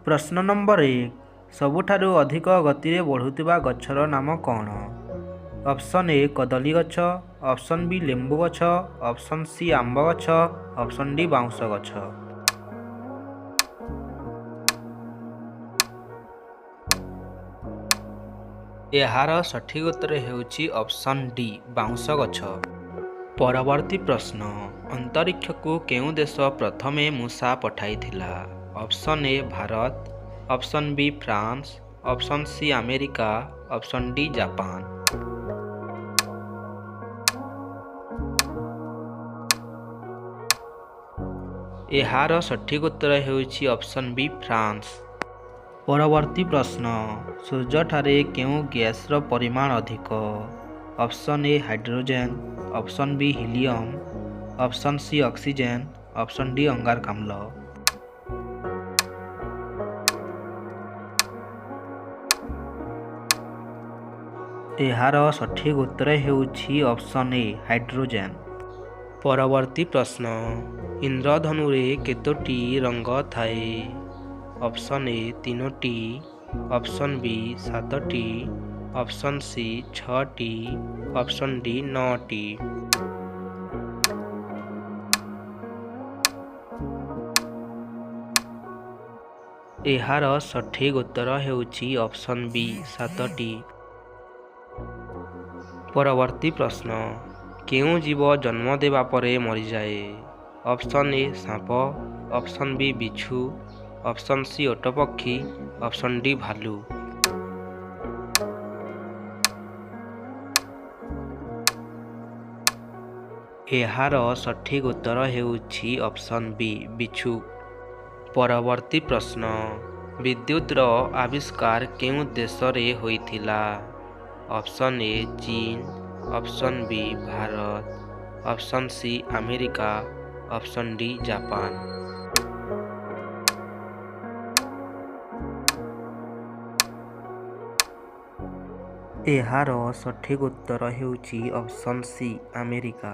प्रश्न नंबर 1 सबुठारु अधिक गति रे बढ़ुथिबा गछर नाम कौन? ऑप्शन ए कदली गछ, ऑप्शन बी लेंबु गछ, ऑप्शन सी आंब गछ, ऑप्शन डी बाउंस गछ। यार सठिक उत्तर हेउची ऑप्शन डी बाउंस गछ। परवर्ती प्रश्न अंतरिक्ष को केउं देश प्रथमे मूषा पठाइथिला? Option A Bharat, option B France, option C America, option D Japan. यार सठिक उत्तर हेउची ऑप्शन बी फ्रांस। परवर्ती प्रश्न सूर्य ठारे केउं गैस रो परिमाण अधिक? Option A hydrogen, option B helium, option C oxygen, option D अंगारकाम्ल। यार सठिक उत्तर हेउची ऑप्शन ए हाइड्रोजन। परवर्ती प्रश्न इंद्रधनु रे केतोटी रंग थाए? ऑप्शन ए 3टी, ऑप्शन बी 7टी, ऑप्शन सी 6टी, ऑप्शन डी 9टी। यार सठिक उत्तर हेउची ऑप्शन बी 7टी। परवर्ती प्रश्न केउं जीव जन्म देवा परे मरी जाए? ऑप्शन ए सांप, ऑप्शन बी बिच्छू, ऑप्शन सी ओटपक्षी, ऑप्शन डी भालू। यार सठिक उत्तर हेउची ऑप्शन बी बिच्छू। परवर्ती प्रश्न विद्युत रो आविष्कार केउं देश रे होइथिला? ऑप्शन ए चीन, option B Bharat, option C America, option D Japan. यार सठिक उत्तर हेउची ऑप्शन सी अमेरिका।